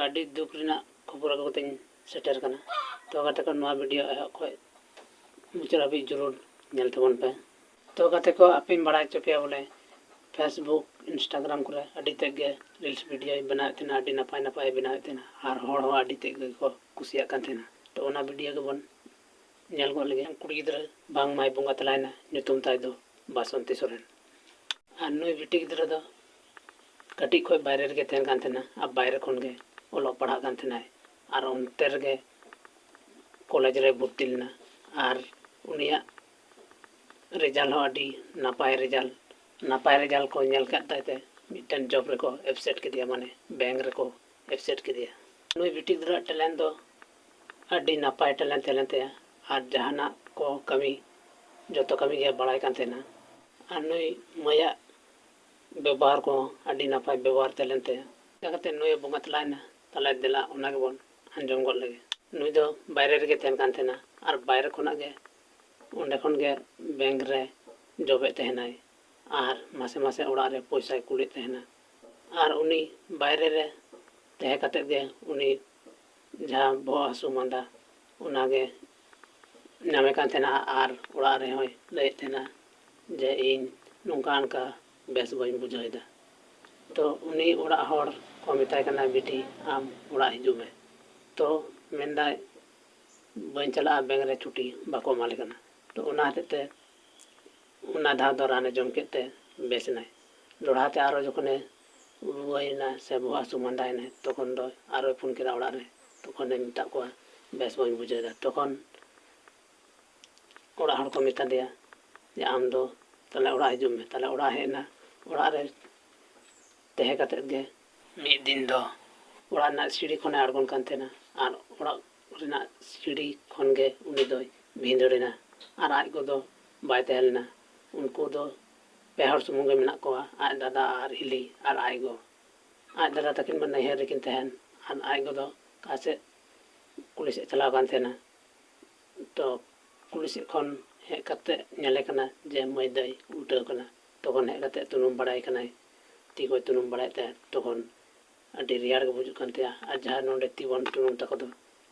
ᱟᱹᱰᱤ ᱫᱩᱠ ᱨᱮᱱᱟᱜ ᱠᱷᱚᱵᱚᱨ ᱟᱹᱜᱩ ᱠᱟᱛᱮᱧ ᱥᱮᱴᱮᱨ ᱟᱠᱟᱱᱟ। ᱛᱚ ᱜᱟᱛᱮ ᱠᱚ ᱱᱚᱣᱟ ᱵᱷᱤᱰᱤᱭᱳ ᱮᱦᱚᱵ ᱠᱷᱚᱡ ᱢᱩᱪᱟᱹᱫ ᱦᱟᱹᱵᱤᱡ ᱡᱟᱹᱨᱩᱲ ᱧᱮᱞ ᱛᱟᱵᱚᱱ ᱯᱮ। ᱛᱚ ᱜᱟᱛᱮ ᱠᱚ ᱟᱯᱮᱧ ᱵᱟᱲᱟᱭ ᱦᱚᱪᱚ ᱯᱮᱭᱟ ᱵᱚᱞᱮ ᱯᱷᱮᱥᱵᱩᱠ ᱤᱱᱥᱴᱟᱜᱨᱟᱢ ᱠᱚᱨᱮ ᱟᱹᱰᱤ ᱛᱮᱫ ᱜᱮ ᱨᱤᱞᱥ ᱵᱷᱤᱰᱤᱭᱳᱭ ᱵᱮᱱᱟᱣᱮᱫ ᱛᱟᱦᱮᱱᱟ, ᱟᱹᱰᱤ ᱱᱟᱯᱟᱭ ᱱᱟᱯᱟᱭ ᱵᱮᱱᱟᱣᱮᱫ ᱛᱟᱦᱮᱱᱟ ᱟᱨ ᱦᱚᱲ ᱦᱚᱸ ᱟᱹᱰᱤ ᱛᱮᱫ ᱜᱮᱠᱚ ᱠᱩᱥᱤᱭᱟᱜ ᱠᱟᱱ ᱛᱟᱦᱮᱱᱟ। ᱛᱚ ᱚᱱᱟ ᱵᱷᱤᱰᱤᱭᱳ ᱜᱮᱵᱚᱱ ᱧᱮᱞ ᱜᱚᱫ ᱞᱮᱜᱮ। ᱠᱩᱲᱤ ᱜᱤᱫᱽᱨᱟᱹ ᱵᱟᱝᱢᱟᱭ ᱵᱚᱸᱜᱟ ᱛᱟᱞᱟᱭᱮᱱᱟ, ᱧᱩᱛᱩᱢ ᱛᱟᱭ ᱫᱚ ᱵᱟᱥᱚᱱᱛᱤ ᱥᱚᱨᱮᱱ। ᱟᱨ ᱱᱩᱭ ᱵᱤᱴᱤ ᱜᱤᱫᱽᱨᱟᱹ ᱫᱚ ᱠᱟᱹᱴᱤᱡ ᱠᱷᱚᱡ ᱵᱟᱭᱨᱮ ᱨᱮᱜᱮ ᱛᱟᱦᱮᱱ ᱠᱟᱱ ᱛᱟᱦᱮᱱᱟ ᱟᱨ ᱵᱟᱭᱨᱮ ᱠᱷᱚᱱ ᱜᱮ ᱚᱞᱚᱜ ᱯᱟᱲᱦᱟᱜ ᱠᱟᱱ ᱛᱟᱦᱮᱱᱟᱭ ᱟᱨ ᱚᱱᱛᱮ ᱨᱮᱜᱮ ᱠᱚᱞᱮᱡᱽ ᱨᱮ ᱵᱷᱚᱨᱛᱤ ᱞᱮᱱᱟ ᱟᱨ ᱩᱱᱤᱭᱟᱜ ᱨᱮᱡᱟᱞᱴ ᱦᱚᱸ ᱟᱹᱰᱤ ᱱᱟᱯᱟᱭ ᱨᱮᱡᱟᱞᱴ ᱠᱚ ᱧᱮᱞ ᱠᱮᱫ ᱛᱟᱭᱛᱮ ᱢᱤᱫᱴᱮᱱ ᱡᱚᱵ ᱨᱮᱠᱚ ᱮᱯᱥᱮᱴ ᱠᱮᱫᱮᱭᱟ, ᱢᱟᱱᱮ ᱵᱮᱝᱠ ᱨᱮᱠᱚ ᱮᱯᱥᱮᱴ ᱠᱮᱫᱮᱭᱟ। ᱱᱩᱭ ᱵᱤᱴᱤ ᱜᱤᱫᱽᱨᱟᱹᱣᱟᱜ ᱴᱮᱞᱮᱱᱴ ᱫᱚ ᱟᱹᱰᱤ ᱱᱟᱯᱟᱭ ᱴᱮᱞᱮᱱᱴ ᱛᱟᱦᱮᱸ ᱞᱮᱱ ᱛᱟᱭᱟ ᱟᱨ ᱡᱟᱦᱟᱱᱟᱜ ᱠᱚ ᱠᱟᱹᱢᱤ ᱡᱚᱛᱚ ᱠᱟᱹᱢᱤ ᱜᱮ ᱵᱟᱲᱟᱭ ᱠᱟᱱ ᱛᱟᱦᱮᱱᱟ। ᱟᱨ ᱱᱩᱭ ᱢᱟᱹᱭᱟᱜ ᱵᱮᱵᱚᱦᱟᱨ ᱠᱚᱦᱚᱸ ᱟᱹᱰᱤ ᱱᱟᱯᱟᱭ ᱵᱮᱵᱚᱦᱟᱨ ᱛᱟᱦᱮᱸ ᱞᱮᱱ ᱛᱟᱭᱟ। ᱪᱮᱠᱟ ᱠᱟᱛᱮ ᱱᱩᱭᱮ ᱵᱚᱸᱜᱟ ᱛᱟᱞᱟᱭᱮᱱᱟ, ᱛᱟᱦᱚᱞᱮ ᱫᱮᱞᱟ ᱚᱱᱟ ᱜᱮᱵᱚᱱ ᱟᱸᱡᱚᱢ ᱜᱚᱫ ᱞᱮᱜᱮ। ᱱᱩᱭ ᱫᱚ ᱵᱟᱭᱨᱮ ᱨᱮᱜᱮ ᱛᱟᱦᱮᱱ ᱠᱟᱱ ᱛᱟᱦᱮᱱᱟ ᱟᱨ ᱵᱟᱭᱨᱮ ᱠᱷᱚᱱᱟᱜ ᱜᱮ ᱚᱸᱰᱮ ᱠᱷᱚᱱ ᱜᱮ ᱵᱮᱝᱠ ᱨᱮ ᱡᱚᱵᱮᱫ ᱛᱟᱦᱮᱱᱟᱭ ᱟᱨ ᱢᱟᱥᱮ ᱢᱟᱥᱮ ᱚᱲᱟᱜ ᱨᱮ ᱯᱚᱭᱥᱟᱭ ᱠᱩᱞᱮᱫ ᱛᱟᱦᱮᱱᱟ। ᱟᱨ ᱩᱱᱤ ᱵᱟᱭᱨᱮ ᱨᱮ ᱛᱟᱦᱮᱸ ᱠᱟᱛᱮᱫ ᱜᱮ ᱩᱱᱤ ᱡᱟᱦᱟᱸ ᱵᱚᱦᱚᱜ ᱦᱟᱹᱥᱩ ᱢᱟᱸᱫᱟ ᱚᱱᱟᱜᱮ ᱧᱟᱢᱮ ᱠᱟᱱ ᱛᱟᱦᱮᱱᱟ ᱟᱨ ᱚᱲᱟᱜ ᱨᱮᱦᱚᱸᱭ ᱞᱟᱹᱭᱮᱫ ᱛᱟᱦᱮᱱᱟ ᱡᱮ ᱤᱧ ᱱᱚᱝᱠᱟ ᱚᱱᱠᱟ ᱵᱮᱥ ᱵᱟᱹᱧ ᱵᱩᱡᱷᱟᱹᱣᱮᱫᱟ। ᱛᱚ ᱩᱱᱤ ᱚᱲᱟᱜ ᱦᱚᱲ ᱠᱚ ᱢᱮᱛᱟᱭ ᱠᱟᱱᱟ ᱵᱤᱴᱤ ᱟᱢ ᱚᱲᱟᱜ ᱦᱤᱡᱩᱜ ᱢᱮ। ᱛᱚ ᱢᱮᱱᱫᱟᱭ ᱵᱟᱹᱧ ᱪᱟᱞᱟᱜᱼᱟ, ᱵᱮᱝᱠ ᱨᱮ ᱪᱷᱩᱴᱤ ᱵᱟᱠᱚ ᱮᱢᱟᱞᱮ ᱠᱟᱱᱟ। ᱛᱚ ᱚᱱᱟ ᱦᱚᱛᱮᱡ ᱛᱮ ᱚᱱᱟ ᱫᱷᱟᱣ ᱫᱚ ᱨᱟᱱᱮ ᱡᱚᱢ ᱠᱮᱫ ᱛᱮ ᱵᱮᱥ ᱮᱱᱟᱭ। ᱫᱚᱲᱦᱟᱛᱮ ᱟᱨᱚ ᱡᱚᱠᱷᱚᱱᱮ ᱨᱩᱣᱟᱹᱭᱮᱱᱟ ᱥᱮ ᱵᱚᱦᱚᱜ ᱦᱟᱹᱥᱩ ᱢᱟᱸᱫᱟᱭᱮᱱᱟᱭ ᱛᱚᱠᱷᱚᱱ ᱫᱚ ᱟᱨᱚᱭ ᱯᱷᱳᱱ ᱠᱮᱫᱟ ᱚᱲᱟᱜ ᱨᱮ। ᱛᱚᱠᱷᱚᱱᱮ ᱢᱮᱛᱟᱜ ᱠᱚᱣᱟ ᱵᱮᱥ ᱵᱟᱹᱧ ᱵᱩᱡᱷᱟᱹᱣᱮᱫᱟ। ᱛᱚᱠᱷᱚᱱ ᱚᱲᱟᱜ ᱦᱚᱲ ᱠᱚ ᱢᱮᱛᱟ ᱫᱮᱭᱟ ᱡᱮ ᱟᱢ ᱫᱚ ᱛᱟᱦᱚᱞᱮ ᱚᱲᱟᱜ ᱦᱤᱡᱩᱜ ᱢᱮ। ᱛᱟᱦᱚᱞᱮ ᱚᱲᱟᱜ ᱦᱮᱡ ᱮᱱᱟ। ᱚᱲᱟᱜ ᱨᱮ ᱛᱟᱦᱮᱸ ᱠᱟᱛᱮᱫ ᱜᱮ ᱢᱤᱫ ᱫᱤᱱ ᱫᱚ ᱚᱲᱟᱜ ᱨᱮᱱᱟᱜ ᱥᱤᱸᱲᱤ ᱠᱷᱚᱱᱮ ᱟᱬᱜᱚᱱ ᱠᱟᱱ ᱛᱟᱦᱮᱱᱟ ᱟᱨ ᱚᱲᱟᱜ ᱨᱮᱱᱟᱜ ᱥᱤᱸᱲᱤ ᱠᱷᱚᱱ ᱜᱮ ᱩᱱᱤ ᱫᱚᱭ ᱵᱷᱤᱸᱫᱟᱹᱲᱮᱱᱟ ᱟᱨ ᱟᱡ ᱜᱚ ᱫᱚ ᱵᱟᱭ ᱛᱟᱦᱮᱸ ᱞᱮᱱᱟ। ᱩᱱᱠᱩ ᱫᱚ ᱯᱮ ᱦᱚᱲ ᱥᱩᱢᱩᱝ ᱜᱮ ᱢᱮᱱᱟᱜ ᱠᱚᱣᱟ, ᱟᱡ ᱫᱟᱫᱟ ᱟᱨ ᱦᱤᱞᱤ ᱟᱨ ᱟᱡ ᱜᱚ। ᱟᱡ ᱫᱟᱫᱟ ᱛᱟᱹᱠᱤᱱ ᱢᱟ ᱱᱟᱹᱭᱦᱟᱹᱨ ᱨᱮᱠᱤᱱ ᱛᱟᱦᱮᱱ ᱟᱨ ᱟᱡ ᱜᱚ ᱫᱚ ᱚᱠᱟ ᱥᱮᱫ ᱠᱩᱞᱦᱤ ᱥᱮᱫ ᱪᱟᱞᱟᱣ ᱟᱠᱟᱱ ᱛᱟᱦᱮᱱᱟ। ᱛᱚ ᱠᱩᱞᱦᱤ ᱥᱮᱫ ᱠᱷᱚᱱ ᱦᱮᱡ ᱠᱟᱛᱮᱫ ᱧᱮᱞᱮ ᱠᱟᱱᱟ ᱡᱮ ᱢᱟᱹᱭ ᱫᱚᱭ ᱩᱞᱴᱟᱹᱣ ᱟᱠᱟᱱᱟ। ᱛᱚᱠᱷᱚᱱ ᱦᱮᱡ ᱠᱟᱛᱮᱫ ᱛᱩᱱᱩᱢ ᱵᱟᱲᱟᱭ ᱠᱟᱱᱟᱭ, ᱛᱤ ᱠᱚᱭ ᱛᱩᱱᱩᱢ ᱵᱟᱲᱟᱭᱮᱫ ᱛᱟᱭᱟ। ᱛᱚᱠᱷᱚᱱ ᱟᱹᱰᱤ ᱨᱮᱭᱟᱲ ᱜᱮ ᱵᱩᱡᱩᱜ ᱠᱟᱱ ᱛᱟᱭᱟ ᱟᱨ ᱡᱟᱦᱟᱸ ᱱᱚᱰᱮ ᱛᱤ ᱵᱚᱱ ᱛᱩᱱᱩᱢ ᱛᱟᱠᱚ ᱫᱚ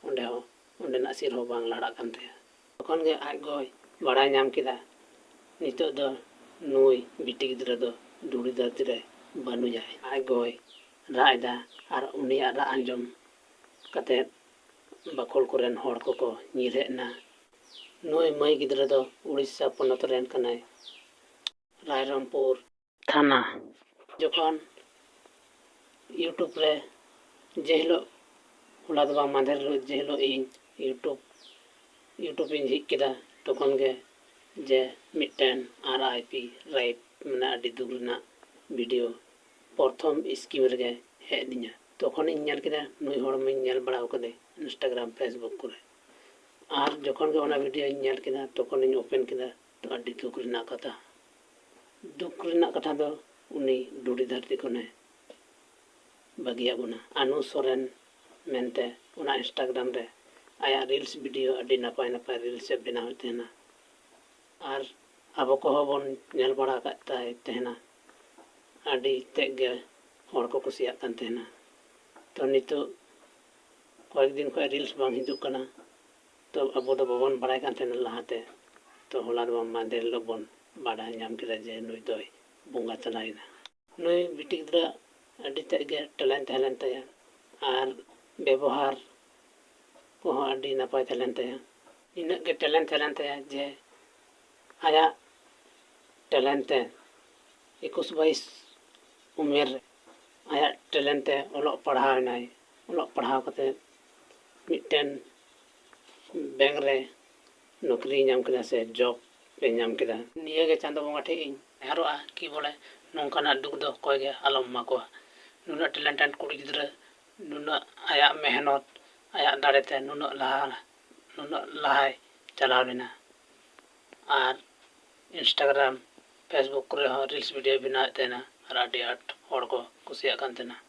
ᱚᱸᱰᱮ ᱦᱚᱸ ᱚᱸᱰᱮᱱᱟᱜ ᱥᱤᱨ ᱦᱚᱸ ᱵᱟᱝ ᱞᱟᱲᱟᱜ ᱠᱟᱱ ᱛᱟᱭᱟ। ᱛᱚᱠᱷᱚᱱ ᱜᱮ ᱟᱡ ᱜᱚᱭ ᱵᱟᱲᱟᱭ ᱧᱟᱢ ᱠᱮᱫᱟ ᱱᱤᱛᱚᱜ ᱫᱚ ᱱᱩᱭ ᱵᱤᱴᱤ ᱜᱤᱫᱽᱨᱟᱹ ᱫᱚ ᱫᱷᱩᱲᱤ ᱫᱷᱟᱹᱨᱛᱤ ᱨᱮ ᱵᱟᱹᱱᱩᱭᱟ। ᱟᱡ ᱜᱚᱭ ᱨᱟᱜ ᱮᱫᱟ ᱟᱨ ᱩᱱᱤᱭᱟᱜ ᱨᱟᱜ ᱟᱸᱡᱚᱢ ᱠᱟᱛᱮᱫ ᱵᱟᱠᱷᱳᱞ ᱠᱚᱨᱮᱱ ᱦᱚᱲ ᱠᱚᱠᱚ ᱧᱤᱨ ᱦᱮᱡ ᱮᱱᱟ। ᱱᱩᱭ ᱢᱟᱹᱭ ᱜᱤᱫᱽᱨᱟᱹ ᱫᱚ ᱩᱲᱤᱥᱥᱟ ᱯᱚᱱᱚᱛ ᱨᱮᱱ ᱠᱟᱱᱟᱭ, ᱨᱟᱭᱨᱚᱝᱯᱩᱨ ᱛᱷᱟᱱᱟ। ᱡᱚᱠᱷᱚᱱ ᱤᱭᱩᱴᱩᱵᱽ ᱨᱮ ᱡᱮ ᱦᱤᱞᱳᱜ ᱦᱚᱞᱟ ᱫᱚ ᱵᱟᱝ ᱢᱟᱫᱷᱮᱨ ᱦᱤᱞᱳᱜ ᱡᱮ ᱦᱤᱞᱳᱜ ᱤᱧ ᱤᱭᱩᱴᱩᱵᱽ ᱤᱧ ᱡᱷᱤᱡ ᱠᱮᱫᱟ ᱛᱚᱠᱷᱚᱱ ᱜᱮ ᱡᱮ ᱢᱤᱫᱴᱮᱱ RIP ᱨᱟᱭᱤᱯ ᱢᱟᱱᱮ ᱟᱹᱰᱤ ᱫᱩᱠ ᱨᱮᱱᱟᱜ ᱵᱷᱤᱰᱤᱭᱳ ᱯᱨᱚᱛᱷᱚᱢ ᱥᱠᱤᱢ ᱨᱮᱜᱮ ᱦᱮᱡ ᱟᱹᱫᱤᱧᱟ। ᱛᱚᱠᱷᱚᱱᱤᱧ ᱧᱮᱞ ᱠᱮᱫᱟ ᱱᱩᱭ ᱦᱚᱲ ᱢᱟᱧ ᱧᱮᱞ ᱵᱟᱲᱟ ᱟᱠᱟᱫᱮ ᱤᱱᱥᱴᱟᱜᱨᱟᱢ ᱯᱷᱮᱥᱵᱩᱠ ᱠᱚᱨᱮ। ᱟᱨ ᱡᱚᱠᱷᱚᱱ ᱜᱮ ᱚᱱᱟ ᱵᱷᱤᱰᱤᱭᱳᱧ ᱧᱮᱞ ᱠᱮᱫᱟ ᱛᱚᱠᱷᱚᱱᱤᱧ ᱳᱯᱮᱱ ᱠᱮᱫᱟ ᱛᱚ ᱟᱹᱰᱤ ᱫᱩᱠ ᱨᱮᱱᱟᱜ ᱠᱟᱛᱷᱟ। ᱫᱩᱠ ᱨᱮᱱᱟᱜ ᱠᱟᱛᱷᱟ ᱫᱚ ᱩᱱᱤ ᱫᱷᱩᱲᱤ ᱫᱷᱟᱹᱨᱛᱤ ᱠᱷᱚᱱᱮ ᱵᱟᱹᱜᱤᱭᱟᱫ ᱵᱚᱱᱟ। annusore ᱢᱮᱱᱛᱮ ᱚᱱᱟ ᱤᱱᱥᱴᱟᱜᱨᱟᱢ ᱨᱮ ᱟᱭᱟᱜ ᱨᱤᱞᱥ ᱵᱷᱤᱰᱤᱭᱳ ᱟᱹᱰᱤ ᱱᱟᱯᱟᱭ ᱱᱟᱯᱟᱭ ᱨᱤᱞᱥ ᱮ ᱵᱮᱱᱟᱣᱮᱫ ᱛᱟᱦᱮᱱᱟ ᱟᱨ ᱟᱵᱚ ᱠᱚᱦᱚᱸ ᱵᱚᱱ ᱧᱮᱞ ᱵᱟᱲᱟ ᱟᱠᱟᱫ ᱛᱟᱭ ᱛᱟᱦᱮᱱᱟ। ᱟᱹᱰᱤ ᱛᱮᱫ ᱜᱮ ᱦᱚᱲ ᱠᱚ ᱠᱩᱥᱤᱭᱟᱜ ᱠᱟᱱ ᱛᱟᱦᱮᱱᱟ। ᱛᱚ ᱱᱤᱛᱚᱜ ᱠᱚᱭᱮᱠ ᱫᱤᱱ ᱠᱷᱚᱱ ᱨᱤᱞᱥ ᱵᱟᱝ ᱦᱤᱡᱩᱜ ᱠᱟᱱᱟ। ᱛᱚ ᱟᱵᱚ ᱫᱚ ᱵᱟᱵᱚᱱ ᱵᱟᱲᱟᱭ ᱠᱟᱱ ᱛᱟᱦᱮᱱᱟ ᱞᱟᱦᱟᱛᱮ। ᱛᱚ ᱦᱚᱞᱟ ᱫᱚ ᱵᱟᱝ ᱢᱟᱫᱷᱮᱨ ᱦᱤᱞᱳᱜ ᱵᱚᱱ ᱵᱟᱰᱟᱭ ᱧᱟᱢ ᱠᱮᱫᱟ ᱡᱮ ᱱᱩᱭ ᱫᱚᱭ ᱵᱚᱸᱜᱟ ᱛᱟᱞᱟᱭᱮᱱᱟ। ᱱᱩᱭ ᱵᱤᱴᱤ ᱜᱤᱫᱽᱨᱟᱹᱣᱟᱜ ᱟᱹᱰᱤ ᱛᱮᱫ ᱜᱮ ᱴᱮᱞᱮᱱᱴ ᱛᱟᱦᱮᱸ ᱞᱮᱱ ᱛᱟᱭᱟ ᱟᱨ ᱵᱮᱵᱚᱦᱟᱨ ᱠᱚᱦᱚᱸ ᱟᱹᱰᱤ ᱱᱟᱯᱟᱭ ᱛᱟᱦᱮᱸ ᱞᱮᱱ ᱛᱟᱭᱟ। ᱤᱱᱟᱹᱜ ᱜᱮ ᱴᱮᱞᱮᱱᱴ ᱛᱟᱦᱮᱸ ᱞᱮᱱ ᱛᱟᱭᱟ ᱡᱮ ᱟᱭᱟᱜ ᱴᱮᱞᱮᱱᱴ ᱛᱮ 21-22 ᱩᱢᱮᱨ ᱨᱮ ᱟᱭᱟᱜ ᱴᱮᱞᱮᱱᱴ ᱛᱮ ᱚᱞᱚᱜ ᱯᱟᱲᱦᱟᱣ ᱮᱱᱟᱭ। ᱚᱞᱚᱜ ᱯᱟᱲᱦᱟᱣ ᱠᱟᱛᱮᱫ ᱢᱤᱫᱴᱮᱱ ᱵᱮᱝᱠ ᱨᱮ ᱱᱚᱠᱨᱤᱭ ᱧᱟᱢ ᱠᱮᱫᱟ ᱥᱮ ᱡᱚᱵ ᱮ ᱧᱟᱢ ᱠᱮᱫᱟ। ᱱᱤᱭᱟᱹᱜᱮ ᱪᱟᱸᱫᱳ ᱵᱚᱸᱜᱟ ᱴᱷᱮᱡ ᱤᱧ ᱱᱮᱦᱚᱨᱚᱜᱼᱟ ᱠᱤ ᱵᱚᱞᱮ ᱱᱚᱝᱠᱟᱱᱟᱜ ᱫᱩᱠ ᱫᱚ ᱚᱠᱚᱭ ᱜᱮ ᱟᱞᱚᱢ ᱮᱢᱟ ᱠᱚᱣᱟ। ᱱᱩᱱᱟᱹᱜ ᱴᱮᱞᱮᱱᱴᱮᱰ ᱠᱩᱲᱤ ᱜᱤᱫᱽᱨᱟᱹ ᱱᱩᱱᱟᱹᱜ ᱟᱭᱟᱜ ᱢᱮᱦᱱᱚᱛ ᱟᱭᱟᱜ ᱫᱟᱲᱮᱛᱮ ᱱᱩᱱᱟᱹᱜ ᱞᱟᱦᱟᱭ ᱪᱟᱞᱟᱣ ᱞᱮᱱᱟ ᱟᱨ ᱤᱱᱥᱴᱟᱜᱨᱟᱢ ᱯᱷᱮᱥᱵᱩᱠ ᱠᱚᱨᱮ ᱦᱚᱸ ᱨᱤᱞᱥ ᱵᱷᱤᱰᱤᱭᱳ ᱵᱮᱱᱟᱣᱮᱫ ᱛᱟᱦᱮᱱᱟ ᱟᱨ ᱟᱹᱰᱤ ᱟᱸᱴ ᱦᱚᱲ ᱠᱚ ᱠᱩᱥᱤᱭᱟᱜ ᱠᱟᱱ ᱛᱟᱦᱮᱱᱟ।